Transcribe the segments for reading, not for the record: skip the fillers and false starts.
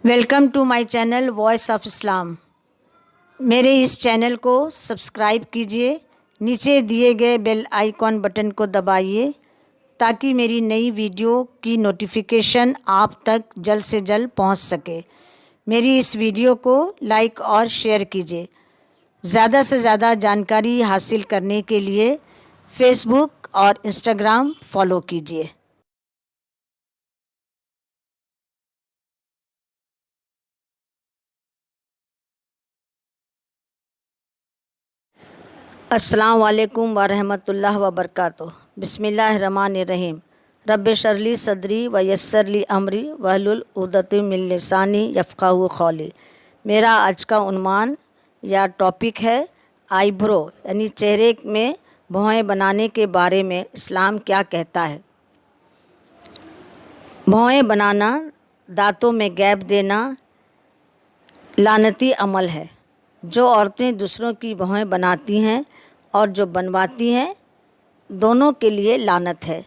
Welcome to my channel voice of Islam. मेरे इस channel को सब्सक्राइब कीजिए, नीचे दिए गए बेल आइकॉन बटन को दबाइए ताकि मेरी नई वीडियो की नोटिफिकेशन आप तक जल्द से जल्द पहुंच सके। मेरी इस वीडियो को लाइक और शेयर कीजिए। ज़्यादा से ज़्यादा जानकारी हासिल करने के लिए फेसबुक और इंस्टाग्राम फॉलो कीजिए। अस्सलाम वालेकुम वरहमतुल्लाह वबरकातुह। बिस्मिल्लाहिर्रहमानिर्रहीम। रब्बि शरली सदरी व यस्सरली अमरी वहलुल उक़दतम मिन लिसानी यफ़क़हू क़ौली। मेरा आज का उन्वान या टॉपिक है आईब्रो यानी चेहरे में भौहें बनाने के बारे में इस्लाम क्या कहता है। भौहें बनाना, दांतों में गैप देना लानती अमल है। जो औरतें दूसरों की भौहें बनाती हैं और जो बनवाती हैं, दोनों के लिए लानत है।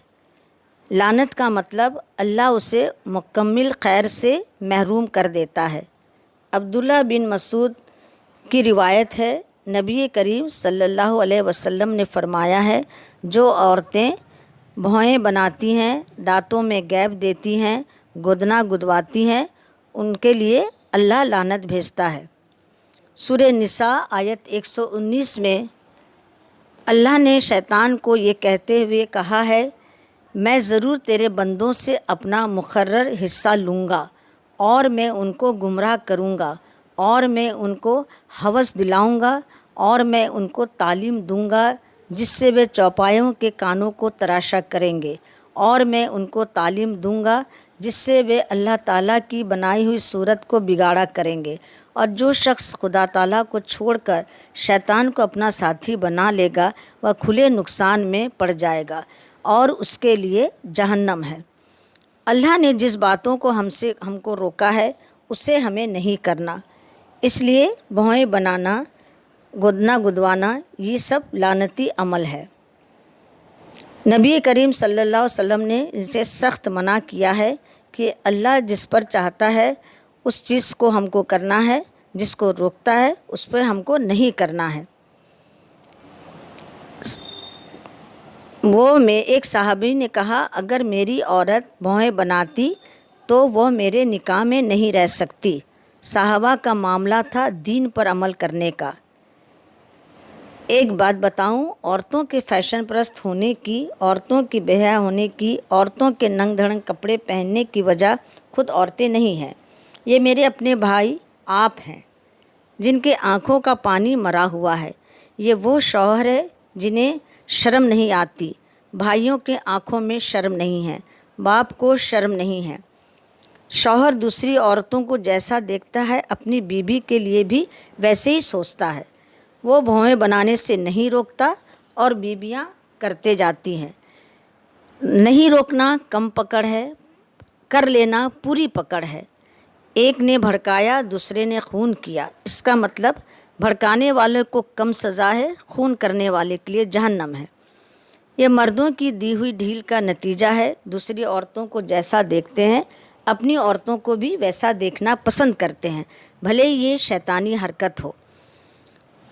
लानत का मतलब अल्लाह उसे मुकम्मिल खैर से महरूम कर देता है। अब्दुल्ला बिन मसूद की रिवायत है, नबी करीम सल्लल्लाहु अलैहि वसल्लम ने फरमाया है, जो औरतें भौहें बनाती हैं, दांतों में गैप देती हैं, गुदना गुदवाती हैं, उनके लिए अल्लाह लानत भेजता है। सूरह निसा आयत 119 में अल्लाह ने शैतान को ये कहते हुए कहा है, मैं ज़रूर तेरे बंदों से अपना मुकर्रर हिस्सा लूँगा और मैं उनको गुमराह करूँगा और मैं उनको हवस दिलाऊँगा और मैं उनको तालीम दूँगा जिससे वे चौपायों के कानों को तराशा करेंगे और मैं उनको तालीम दूँगा जिससे वे अल्लाह ताला की बनाई हुई सूरत को बिगाड़ा करेंगे। और जो शख्स खुदा ताला को छोड़कर शैतान को अपना साथी बना लेगा वह खुले नुकसान में पड़ जाएगा और उसके लिए जहन्नम है। अल्लाह ने जिस बातों को हमको रोका है उसे हमें नहीं करना, इसलिए भौहें बनाना, गुदना गुदवाना ये सब लानती अमल है। नबी करीम सल्लल्लाहु अलैहि वसल्लम ने इनसे सख्त मना किया है कि अल्लाह जिस पर चाहता है उस चीज़ को हमको करना है, जिसको रोकता है उस पर हमको नहीं करना है। एक सहाबी ने कहा, अगर मेरी औरत भौहें बनाती तो वह मेरे निकाह में नहीं रह सकती। साहबा का मामला था दीन पर अमल करने का। एक बात बताऊं, औरतों के फैशन परस्त होने की, औरतों की बेहया होने की, औरतों के नंग धड़ंग कपड़े पहनने की वजह खुद औरतें नहीं हैं। ये मेरे अपने भाई आप हैं जिनके आँखों का पानी मरा हुआ है। ये वो शौहर है जिन्हें शर्म नहीं आती, भाइयों के आँखों में शर्म नहीं है, बाप को शर्म नहीं है। शौहर दूसरी औरतों को जैसा देखता है अपनी बीवी के लिए भी वैसे ही सोचता है। वो भौहें बनाने से नहीं रोकता और बीवियाँ करते जाती हैं। नहीं रोकना कम पकड़ है, कर लेना पूरी पकड़ है। एक ने भड़काया, दूसरे ने खून किया, इसका मतलब भड़काने वाले को कम सज़ा है, खून करने वाले के लिए जहन्नम है। ये मर्दों की दी हुई ढील का नतीजा है। दूसरी औरतों को जैसा देखते हैं अपनी औरतों को भी वैसा देखना पसंद करते हैं, भले ये शैतानी हरकत हो।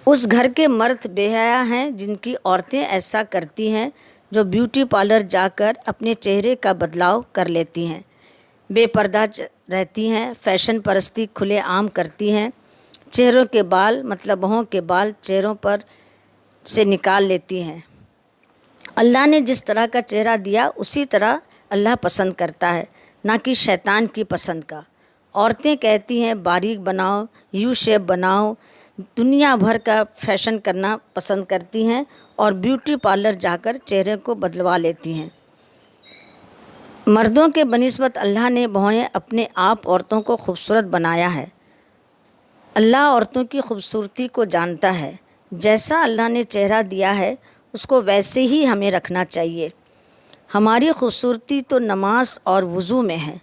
उस घर के मर्द बेहया हैं जिनकी औरतें ऐसा करती हैं, जो ब्यूटी पार्लर जाकर अपने चेहरे का बदलाव कर लेती हैं, बेपर्दा रहती हैं, फैशन परस्ती खुले आम करती हैं, चेहरों के बाल मतलब भौहों के बाल चेहरों पर से निकाल लेती हैं। अल्लाह ने जिस तरह का चेहरा दिया उसी तरह अल्लाह पसंद करता है, ना कि शैतान की पसंद का। औरतें कहती हैं बारीक बनाओ, यू शेप बनाओ, दुनिया भर का फैशन करना पसंद करती हैं और ब्यूटी पार्लर जाकर चेहरे को बदलवा लेती हैं। मर्दों के बनिस्बत अल्लाह ने भौहें अपने आप औरतों को खूबसूरत बनाया है। अल्लाह औरतों की खूबसूरती को जानता है। जैसा अल्लाह ने चेहरा दिया है उसको वैसे ही हमें रखना चाहिए। हमारी खूबसूरती तो नमाज और वज़ू में है।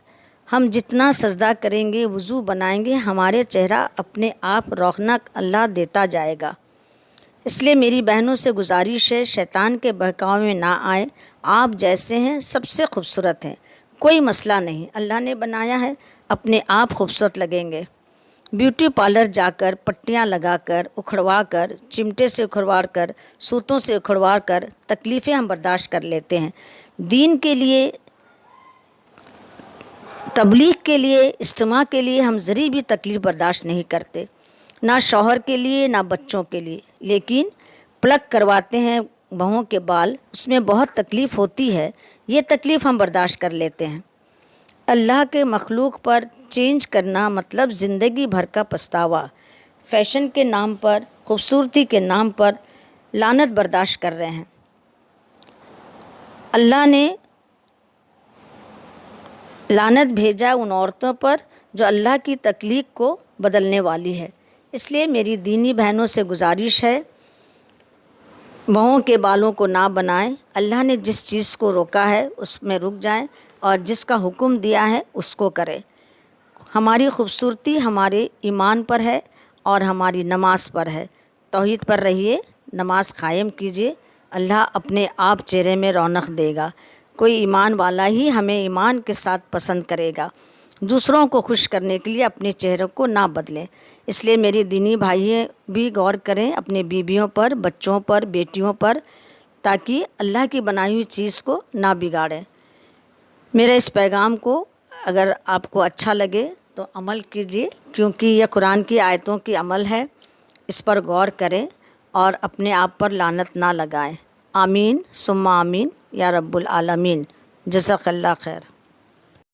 हम जितना सजदा करेंगे, वज़ू बनाएंगे, हमारे चेहरा अपने आप रौनक अल्लाह देता जाएगा। इसलिए मेरी बहनों से गुजारिश है, शैतान के बहकावे में ना आए। आप जैसे हैं सबसे खूबसूरत हैं, کوئی مسئلہ نہیں، اللہ نے بنایا ہے، اپنے آپ خوبصورت لگیں گے۔ بیوٹی پارلر جا کر پٹیاں لگا کر اکھڑوا کر چمٹے سے اکھڑوا کر سوتوں سے اکھڑوا کر تکلیفیں ہم برداشت کر لیتے ہیں۔ دین کے لیے، تبلیغ کے لیے، اجتماع کے لیے ہم ذری بھی تکلیف برداشت نہیں کرتے، نہ شوہر کے لیے نہ بچوں کے لیے۔ لیکن پلک کرواتے ہیں بہوؤں کے بال، اس میں بہت تکلیف ہوتی ہے، یہ تکلیف ہم برداشت کر لیتے ہیں۔ اللہ کے مخلوق پر چینج کرنا مطلب زندگی بھر کا پچھتاوا۔ فیشن کے نام پر، خوبصورتی کے نام پر لعنت برداشت کر رہے ہیں۔ اللہ نے لعنت بھیجا ان عورتوں پر جو اللہ کی تخلیق کو بدلنے والی ہے۔ اس لیے میری دینی بہنوں سے گزارش ہے، بہوؤں کے بالوں کو نہ بنائیں۔ اللہ نے جس چیز کو روکا ہے اس میں رک جائیں، اور جس کا حکم دیا ہے اس کو کریں۔ ہماری خوبصورتی ہمارے ایمان پر ہے اور ہماری نماز پر ہے۔ توحید پر رہیے، نماز قائم کیجیے، اللہ اپنے آپ چہرے میں رونق دے گا۔ کوئی ایمان والا ہی ہمیں ایمان کے ساتھ پسند کرے گا۔ دوسروں کو خوش کرنے کے لیے اپنے چہرے کو نہ بدلیں۔ اس لیے میری دینی بھائی بھی غور کریں اپنے بیویوں پر، بچوں پر، بیٹیوں پر، تاکہ اللہ کی بنائی ہوئی چیز کو نہ بگاڑیں۔ میرے اس پیغام کو اگر آپ کو اچھا لگے تو عمل کیجیے، کیونکہ یہ قرآن کی آیتوں کی عمل ہے، اس پر غور کریں اور اپنے آپ پر لعنت نہ لگائیں۔ آمین ثم آمین یا رب العالمین۔ جزاک اللہ خیر۔